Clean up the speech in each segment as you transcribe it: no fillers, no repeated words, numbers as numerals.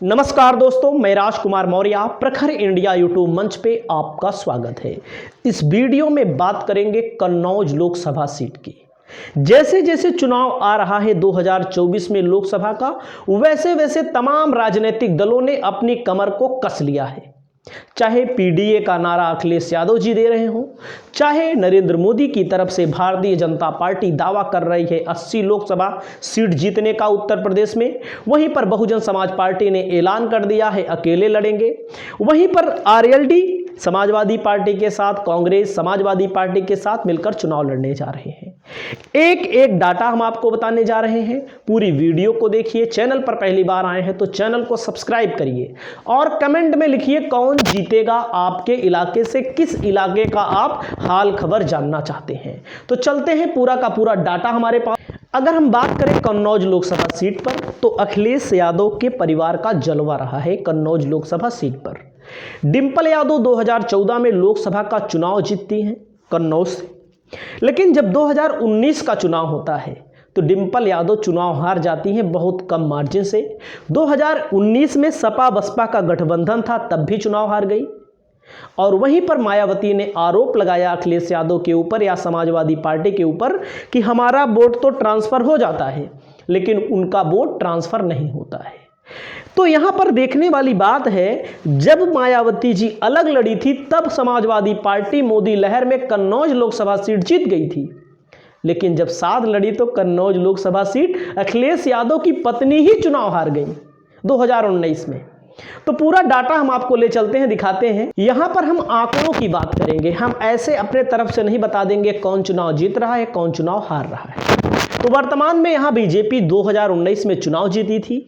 नमस्कार दोस्तों, मैं राजकुमार मौर्य प्रखर इंडिया यूट्यूब मंच पे आपका स्वागत है। इस वीडियो में बात करेंगे कन्नौज लोकसभा सीट की। जैसे जैसे चुनाव आ रहा है 2024 में लोकसभा का, वैसे वैसे तमाम राजनीतिक दलों ने अपनी कमर को कस लिया है। चाहे पीडीए का नारा अखिलेश यादव जी दे रहे हों, चाहे नरेंद्र मोदी की तरफ से भारतीय जनता पार्टी दावा कर रही है 80 लोकसभा सीट जीतने का उत्तर प्रदेश में, वहीं पर बहुजन समाज पार्टी ने ऐलान कर दिया है अकेले लड़ेंगे। वहीं पर आरएलडी समाजवादी पार्टी के साथ, कांग्रेस समाजवादी पार्टी के साथ मिलकर चुनाव लड़ने जा रहे हैं। एक एक डाटा हम आपको बताने जा रहे हैं। पूरी वीडियो को देखिए। चैनल पर पहली बार आए हैं तो चैनल को सब्सक्राइब करिए और कमेंट में लिखिए कौन जीतेगा आपके इलाके से, किस इलाके का आप हाल खबर जानना चाहते हैं। तो चलते हैं, पूरा का पूरा डाटा हमारे पास। अगर हम बात करें कन्नौज लोकसभा सीट पर, तो अखिलेश यादव के परिवार का जलवा रहा है कन्नौज लोकसभा सीट पर। डिंपल यादव 2014 में लोकसभा का चुनाव जीतती हैं कन्नौज से, लेकिन जब 2019 का चुनाव होता है तो डिंपल यादव चुनाव हार जाती हैं बहुत कम मार्जिन से। 2019 में सपा बसपा का गठबंधन था, तब भी चुनाव हार गई। और वहीं पर मायावती ने आरोप लगाया अखिलेश यादव के ऊपर या समाजवादी पार्टी के ऊपर कि हमारा वोट तो ट्रांसफर हो जाता है, लेकिन उनका वोट ट्रांसफर नहीं होता है। तो यहां पर देखने वाली बात है, जब मायावती जी अलग लड़ी थी तब समाजवादी पार्टी मोदी लहर में कन्नौज लोकसभा सीट जीत गई थी, लेकिन जब साथ लड़ी तो कन्नौज लोकसभा सीट अखिलेश यादव की पत्नी ही चुनाव हार गई 2019 में। तो पूरा डाटा हम आपको ले चलते हैं, दिखाते हैं। यहां पर हम आंकड़ों की बात करेंगे, हम ऐसे अपने तरफ से नहीं बता देंगे कौन चुनाव जीत रहा है कौन चुनाव हार रहा है। तो वर्तमान में यहां बीजेपी 2019 में चुनाव जीती थी।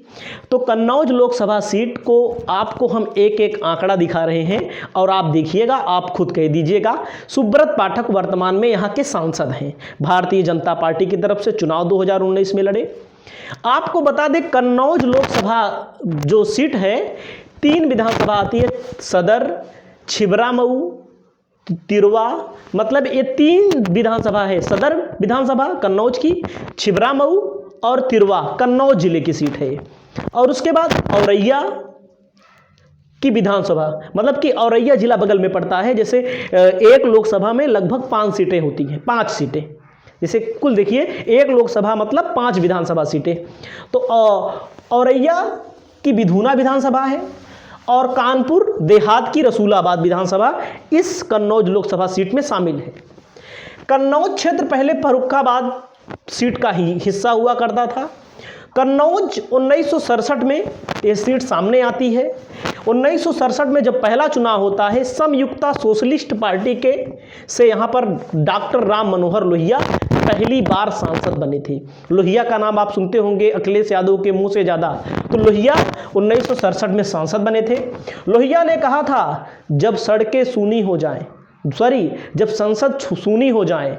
तो कन्नौज लोकसभा सीट को आपको हम एक एक आंकड़ा दिखा रहे हैं और आप देखिएगा, आप खुद कह दीजिएगा। सुब्रत पाठक वर्तमान में यहां के सांसद हैं, भारतीय जनता पार्टी की तरफ से चुनाव 2019 में लड़े। आपको बता दें, कन्नौज लोकसभा जो सीट है 3 विधानसभा आती है, सदर, छिबरामऊ, तिरवा, मतलब ये 3 विधानसभा है। सदर विधानसभा कन्नौज की, छिबरामऊ और तिरवा कन्नौज जिले की सीट है। और उसके बाद औरैया की विधानसभा, मतलब कि औरैया जिला बगल में पड़ता है। जैसे एक लोकसभा में लगभग 5 सीटें होती हैं, 5 सीटें। जैसे कुल देखिए, एक लोकसभा मतलब 5 विधानसभा सीटें। तो औरैया की विधूना विधानसभा है और कानपुर देहात की रसूलाबाद विधानसभा इस कन्नौज लोकसभा सीट में शामिल है। कन्नौज क्षेत्र पहले फर्रुखाबाद सीट का ही हिस्सा हुआ करता था। कन्नौज 1967 में ये सीट सामने आती है। 1967 में जब पहला चुनाव होता है, समयुक्ता सोशलिस्ट पार्टी के से यहाँ पर डॉक्टर राम मनोहर लोहिया पहली बार सांसद बने थे। लोहिया का नाम आप सुनते होंगे अखिलेश यादव के मुंह से ज़्यादा। तो लोहिया 1967 में सांसद बने थे। लोहिया ने कहा था, जब सड़कें सूनी हो जाएं, जब संसद सूनी हो जाए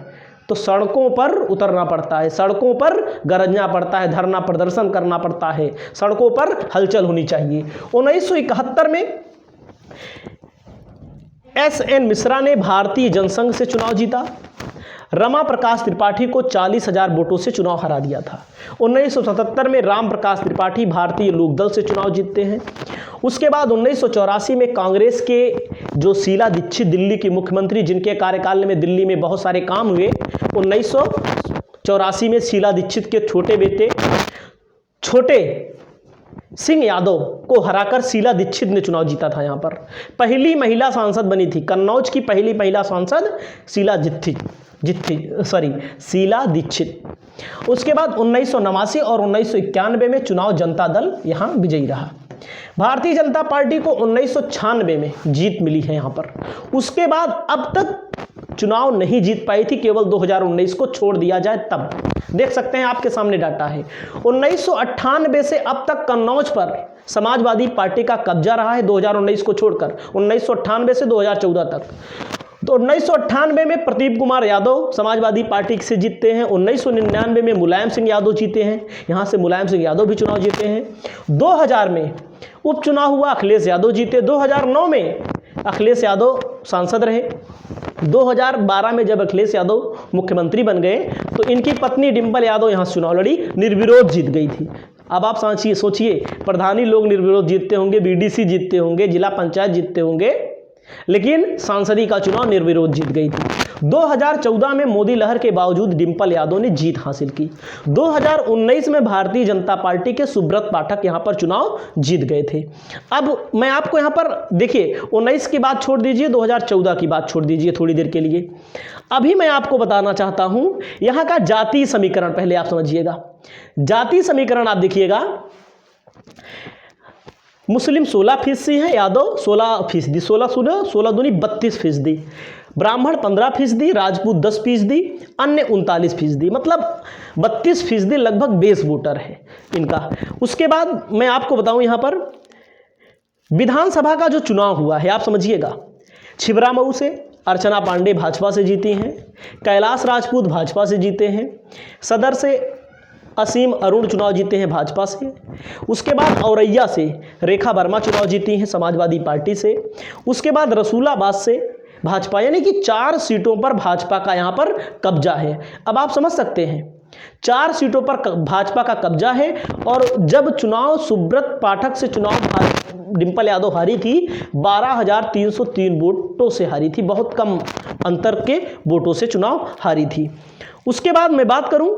तो सड़कों पर उतरना पड़ता है, सड़कों पर गरजना पड़ता है, धरना प्रदर्शन करना पड़ता है, सड़कों पर हलचल होनी चाहिए। 1971 में एसएन मिश्रा ने भारतीय जनसंघ से चुनाव जीता। रमा प्रकाश त्रिपाठी को 40,000 वोटों से चुनाव हरा दिया था। 1977 में राम प्रकाश त्रिपाठी भारतीय लोकदल से चुनाव जीतते हैं। उसके बाद 1984 में कांग्रेस के जो शीला दीक्षित, दिल्ली की मुख्यमंत्री, जिनके कार्यकाल में दिल्ली में बहुत सारे काम हुए, 1984 में शीला दीक्षित के छोटे बेटे छोटे सिंह यादव को हराकर शीला दीक्षित ने चुनाव जीता था। यहाँ पर पहली महिला सांसद बनी थी, कन्नौज की पहली महिला सांसद शीला दीक्षित। उसके बाद 1989 और 1991 में चुनाव जनता दल यहाँ विजयी रहा। भारतीय जनता पार्टी को 1996 में जीत मिली है यहाँ पर। उसके बाद अब तक चुनाव नहीं जीत पाई थी, केवल 2019 को छोड़ दिया जाए तब। देख सकते हैं, आपके सामने डाटा है। 1998 से अब तक कन्नौज पर समाजवादी पार्टी का कब्जा रहा है, 2019 को छोड़कर। 1998 से 2014 तक। तो 1998 में प्रदीप कुमार यादव समाजवादी पार्टी से जीतते हैं। 1999 में मुलायम सिंह यादव जीते हैं, यहाँ से मुलायम सिंह यादव भी चुनाव जीते हैं। 2000 में उपचुनाव हुआ, अखिलेश यादव जीते। 2009 में अखिलेश यादव सांसद रहे। 2012 में जब अखिलेश यादव मुख्यमंत्री बन गए तो इनकी पत्नी डिंपल यादव यहाँ चुनाव लड़ी, निर्विरोध जीत गई थी। अब आप सोचिए, प्रधानी लोग निर्विरोध जीतते होंगे, बीडीसी जीतते होंगे, जिला पंचायत जीतते होंगे, लेकिन सांसदी का चुनाव निर्विरोध जीत गई थी। 2014 में मोदी लहर के बावजूद डिंपल यादव ने जीत हासिल की। 2019 में भारतीय जनता पार्टी के सुब्रत पाठक यहां पर चुनाव जीत गए थे। अब मैं आपको यहां पर देखिए, 19 की बात छोड़ दीजिए, 2014 की बात छोड़ दीजिए थोड़ी देर के लिए। अभी मैं आपको बताना चाहता हूं यहां का जातीय समीकरण, पहले आप समझिएगा। जातीय समीकरण आप देखिएगा, मुस्लिम 16% है, यादव 16%, 16 दूनी 32%, ब्राह्मण 15%, राजपूत 10%, अन्य 39%, मतलब 32% लगभग बेस वोटर है इनका। उसके बाद मैं आपको बताऊं यहां पर विधानसभा का जो चुनाव हुआ है, आप समझिएगा, छिबरामऊ से अर्चना पांडे भाजपा से जीती हैं, कैलाश राजपूत भाजपा से जीते हैं, सदर से असीम अरुण चुनाव जीते हैं भाजपा से। उसके बाद औरैया से रेखा वर्मा चुनाव जीती हैं समाजवादी पार्टी से। उसके बाद रसूलाबाद से भाजपा, यानी कि 4 सीटों पर भाजपा का यहाँ पर कब्जा है। अब आप समझ सकते हैं 4 सीटों पर भाजपा का कब्जा है। और जब चुनाव सुब्रत पाठक से चुनाव डिंपल यादव हारी थी, 12,303 वोटों से हारी थी, बहुत कम अंतर के वोटों से चुनाव हारी थी। उसके बाद मैं बात करूं,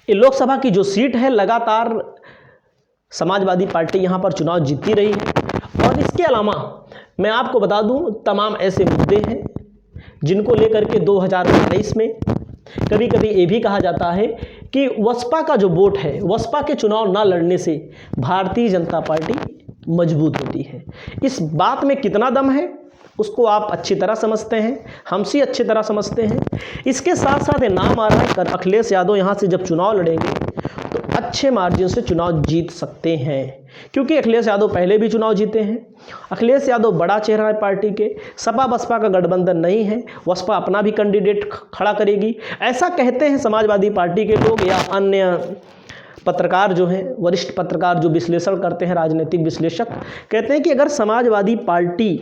ये लोकसभा की जो सीट है, लगातार समाजवादी पार्टी यहां पर चुनाव जीतती रही है। और इसके अलावा मैं आपको बता दूं, तमाम ऐसे मुद्दे हैं जिनको लेकर के 2019 में कभी कभी ये भी कहा जाता है कि वसपा का जो वोट है, वसपा के चुनाव ना लड़ने से भारतीय जनता पार्टी मजबूत होती है। इस बात में कितना दम है उसको आप अच्छी तरह समझते हैं, हमसे अच्छी तरह समझते हैं। इसके साथ साथ ये नाम आ रहा है अखिलेश यादव यहाँ से जब चुनाव लड़ेंगे तो अच्छे मार्जिन से चुनाव जीत सकते हैं, क्योंकि अखिलेश यादव पहले भी चुनाव जीते हैं। अखिलेश यादव बड़ा चेहरा है पार्टी के, सपा बसपा का गठबंधन नहीं है, बसपा अपना भी कैंडिडेट खड़ा करेगी, ऐसा कहते हैं समाजवादी पार्टी के लोग या अन्य पत्रकार जो हैं, वरिष्ठ पत्रकार जो विश्लेषण करते हैं, राजनीतिक विश्लेषक कहते हैं कि अगर समाजवादी पार्टी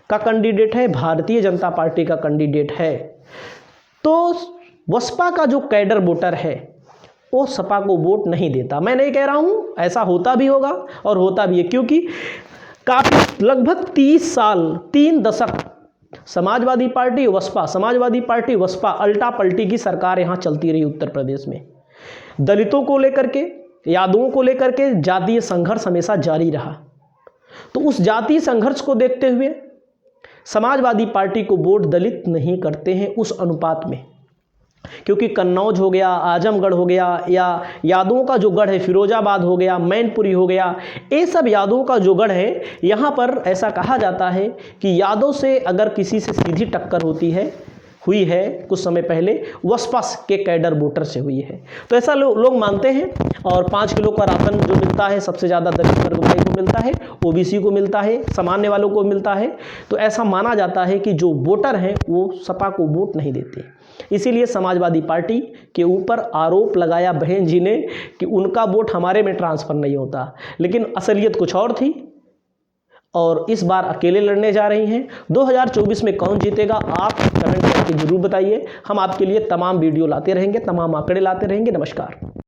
का कैंडिडेट है, भारतीय जनता पार्टी का कैंडिडेट है, तो बसपा का जो कैडर वोटर है वो सपा को वोट नहीं देता। मैं नहीं कह रहा हूं, ऐसा होता भी होगा और होता भी है, क्योंकि काफी लगभग 30 साल, 3 दशक समाजवादी पार्टी बसपा अल्टा पलटी की सरकार यहां चलती रही उत्तर प्रदेश में। दलितों को लेकर के, यादवों को लेकर के जातीय संघर्ष हमेशा जारी रहा। तो उस जातीय संघर्ष को देखते हुए समाजवादी पार्टी को वोट दलित नहीं करते हैं उस अनुपात में, क्योंकि कन्नौज हो गया, आजमगढ़ हो गया, या यादवों का जो गढ़ है फिरोजाबाद हो गया, मैनपुरी हो गया, ये सब यादवों का जो गढ़ है, यहाँ पर ऐसा कहा जाता है कि यादव से अगर किसी से सीधी टक्कर हुई है कुछ समय पहले, बसपा के कैडर वोटर से हुई है। तो ऐसा लोग मानते हैं। और 5 किलो का राशन जो मिलता है सबसे ज़्यादा दलित वर्ग भाई को मिलता है, ओबीसी को मिलता है, सामान्य वालों को मिलता है। तो ऐसा माना जाता है कि जो वोटर हैं वो सपा को वोट नहीं देते। इसीलिए समाजवादी पार्टी के ऊपर आरोप लगाया बहन जी ने कि उनका वोट हमारे में ट्रांसफ़र नहीं होता, लेकिन असलियत कुछ और थी और इस बार अकेले लड़ने जा रही हैं। 2024 में कौन जीतेगा आप कमेंट करके जरूर बताइए। हम आपके लिए तमाम वीडियो लाते रहेंगे, तमाम आंकड़े लाते रहेंगे। नमस्कार।